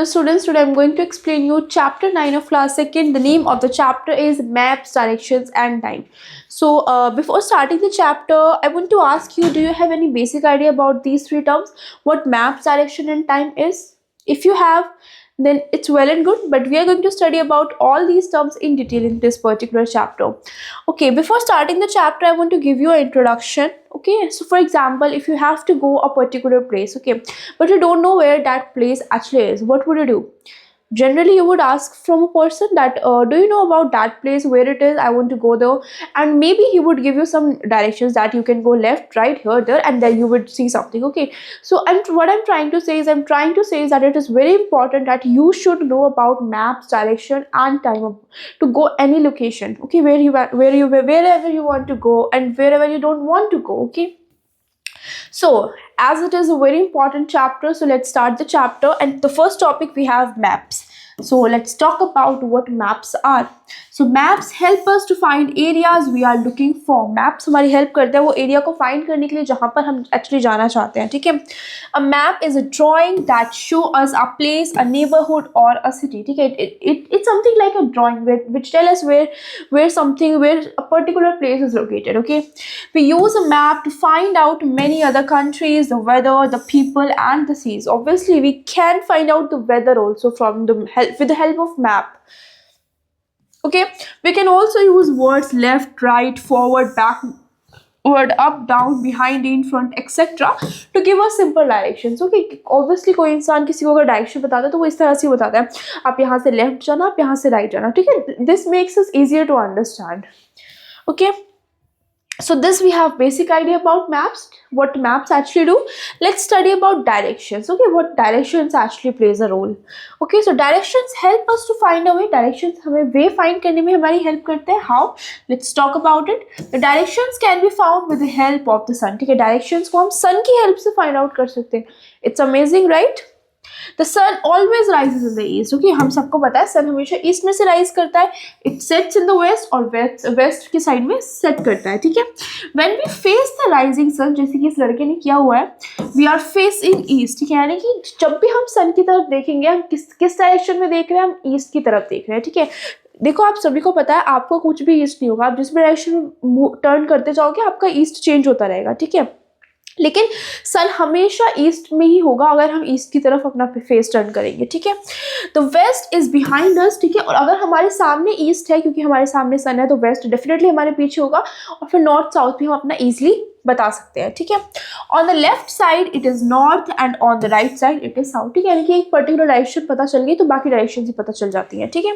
Hello students, today I'm going to explain you chapter 9 of class 2nd. The name of the chapter is Maps, Directions and Time. So before starting the chapter, I want to ask you, do you have any basic idea about these three terms? What maps, direction and time is? If you have, then it's well and good, but we are going to study about all these terms in detail in this particular chapter. Okay, before starting the chapter, I want to give you an introduction. Okay, so for example, if you have to go a particular place, okay, but you don't know where that place actually is, what would you do? Generally you would ask from a person that do you know about that place, where it is, I want to go there, and maybe he would give you some directions that you can go left, right, here, there, and then you would see something. Okay, so what I'm trying to say is that it is very important that you should know about maps, direction and time to go any location. Okay, wherever you want to go and wherever you don't want to go. Okay, so as it is a very important chapter, so let's start the chapter. And the first topic we have maps. So let's talk about what maps are. So maps help us to find areas we are looking for. Maps हमारी help करते हैं वो area को find करने के लिए जहाँ पर हम actually जाना चाहते हैं. ठीक है? A map is a drawing that show us a place, a neighborhood or a city. ठीक है? It's something like a drawing which tell us where a particular place is located. Okay? We use a map to find out many other countries, the weather, the people and the seas. Obviously we can find out the weather also with the help of map. Okay, we can also use words left, right, forward, backward, up, down, behind, in front, etc. to give us simple directions. Okay, obviously कोई इंसान किसी को अगर direction बताता है तो वो इस तरह से बताता है, आप यहाँ से लेफ्ट जाना, आप यहाँ से राइट जाना. ठीक है, this makes us easier to understand. Okay, so this we have basic idea about maps, what maps actually do. Let's study about directions. Okay, what directions actually plays a role. Okay, so directions help us to find a way. Directions हमें way find करने में हमारी help करते हैं. How? Let's talk about it. The directions can be found with the help of the sun. ठीक है, directions को हम sun की help से find out कर सकते हैं. It's amazing, right? The sun always rises in the east. Okay, हम सबको पता है sun हमेशा east में से rise करता है. It sets in the west और west की side में set करता है. ठीक है, when we face the rising sun, जैसे कि इस लड़के ने किया हुआ है, we are facing east. ठीक है, यानी कि जब भी हम sun की तरफ देखेंगे, हम किस डायरेक्शन में देख रहे हैं, हम ईस्ट की तरफ देख रहे हैं. ठीक है, देखो आप सभी को पता है आपको कुछ भी ईस्ट नहीं होगा, आप जिस भी डायरेक्शन में टर्न करते जाओगे आपका ईस्ट चेंज होता रहेगा. ठीक है, लेकिन सन हमेशा ईस्ट में ही होगा अगर हम ईस्ट की तरफ अपना फेस टर्न करेंगे. ठीक है, तो वेस्ट इज बिहाइंड अस. ठीक है, और अगर हमारे सामने ईस्ट है, क्योंकि हमारे सामने सन है, तो वेस्ट डेफिनेटली हमारे पीछे होगा और फिर नॉर्थ साउथ भी हम अपना इजीली बता सकते हैं. ठीक है, on the left side it is north and on the right side it is south. ठीक है, यानी कि एक पर्टिकुलर डायरेक्शन पता चल गई तो बाकी डायरेक्शन ही पता चल जाती हैं. ठीक है,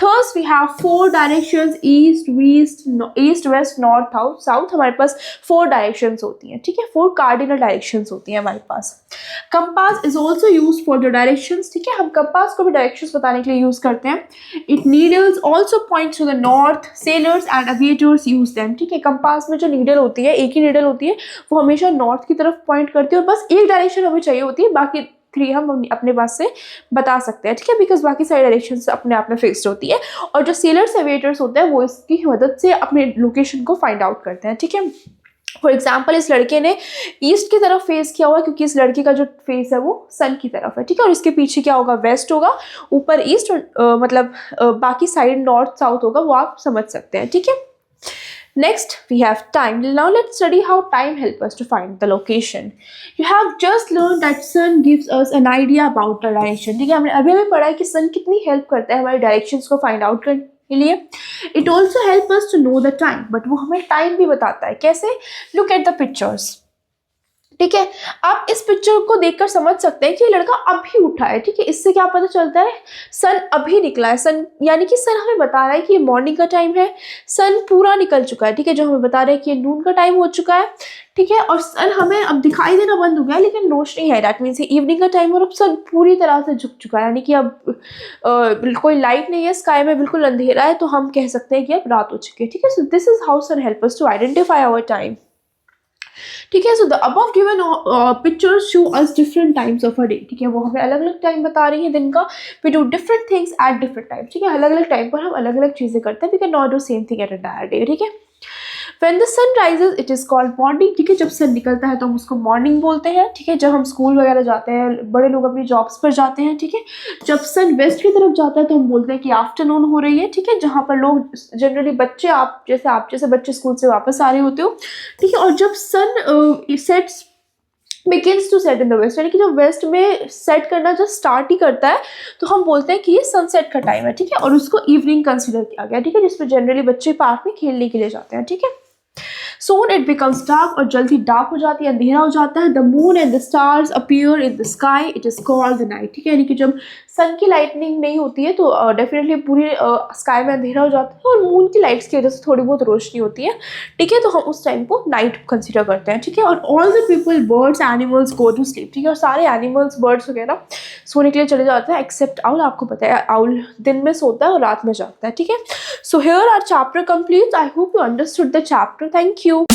third we have 4 directions, east west north south. हमारे पास 4 डायरेक्शंस होती हैं. ठीक है, 4 कार्डिनल डायरेक्शंस होती हैं हमारे पास. Compass is also use for the directions. ठीक है, हम कंपास को भी डायरेक्शंस बताने के लिए यूज करते हैं. It needles also point two the north. Sellers and aviators use them. ठीक है, कंपास में जो नीडल होती है, एक ही नीडल होती है, वो हमेशा नॉर्थ की तरफ पॉइंट करती है और बस एक डायरेक्शन हमें चाहिए होती है, बाकी 3 हम अपने पास से बता सकते हैं. ठीक है, बिकॉज बाकी सारी डायरेक्शन अपने आप में फिक्स्ड होती है और जो सेलर्स एविएटर्स होते हैं वो इसकी मदद से अपने लोकेशन को फाइंड आउट करते हैं. ठीक है, फॉर एग्जाम्पल इस लड़के ने ईस्ट की तरफ फेस किया हुआ क्योंकि इस लड़के का जो फेस है वो सन की तरफ है. ठीक है, और इसके पीछे क्या होगा, वेस्ट होगा, ऊपर ईस्ट, मतलब बाकी साइड नॉर्थ साउथ होगा, वो आप समझ सकते हैं. ठीक है, next we have time. Now let's study how time helps us to find the location. You have just learned that sun gives us an idea about the direction. ठीक है, हमने अभी पढ़ा है कि sun कितनी हेल्प करता है हमारे डायरेक्शंस को फाइंड आउट करने के लिए. It also helps us to know the time, but वो हमें टाइम भी बताता है. कैसे? Look at the pictures. ठीक है, आप इस पिक्चर को देखकर समझ सकते हैं कि ये लड़का अभी उठा है. ठीक है, इससे क्या पता चलता है, सन अभी निकला है. सन यानी कि सन हमें बता रहा है कि ये मॉर्निंग का टाइम है, सन पूरा निकल चुका है. ठीक है, जो हमें बता रहा है कि ये नून का टाइम हो चुका है. ठीक है, और सन हमें अब दिखाई देना बंद हो गया है लेकिन रोशनी है, दैट मीन्स ये इवनिंग का टाइम और अब सन पूरी तरह से झुक चुका है, यानी कि अब कोई लाइट नहीं है स्काई में, बिल्कुल अंधेरा है, तो हम कह सकते हैं कि अब रात हो चुकी है. ठीक है, so this is how sun help us to identify our time. ठीक है, so the above given pictures show us different times of a day. ठीक है, वो हमें अलग अलग टाइम बता रही है दिन का. We do different things at different time. ठीक है, अलग अलग टाइम पर हम अलग अलग चीज़ें करते हैं. We can not do same thing at entire day. ठीक है, when the sun rises it is called morning, ठीक है, जब सन निकलता है तो हम उसको मॉर्निंग बोलते हैं, ठीक है। जब हम स्कूल वगैरह जाते हैं, बड़े लोग अपनी जॉब्स पर जाते हैं, ठीक है, जब सन वेस्ट की तरफ जाता है तो हम बोलते हैं कि आफ्टरनून हो रही है, ठीक है, जहाँ पर लोग जनरली बच्चे, आप जैसे बच्चे स्कूल से वापस आ रहे होते हो, ठीक है। और जब sun sets begins to set in the west, यानी कि जब वेस्ट में सेट करना जब स्टार्ट ही करता है तो हम बोलते हैं कि ये सनसेट का टाइम है, ठीक है। और उसको इवनिंग कंसीडर किया गया, ठीक है, जिसमें जनरली बच्चे पार्क में खेलने के लिए जाते हैं, ठीक है। सोन इट बिकम्स डार्क, और जल्दी डार्क हो जाती है, अंधेरा हो जाता है। The moon and the stars appear in the sky, it is called the night, ठीक है। यानी कि जब सन की लाइटनिंग नहीं होती है तो डेफिनेटली पूरी स्काई में अंधेरा हो जाता है, और मून की लाइट्स की वजह से थोड़ी बहुत रोशनी होती है, ठीक है, तो हम उस टाइम को नाइट कंसिडर करते हैं, ठीक है। और all the people, birds, animals go to sleep, ठीक है, और सारे एनिमल्स, बर्ड्स वगैरह सोने के लिए चले जाते हैं, एक्सेप्ट आउल। आपको पता है आउल दिन में सोता है और रात में जागता है, ठीक है। So here our chapter complete. I hope you understood the chapter. Thank you.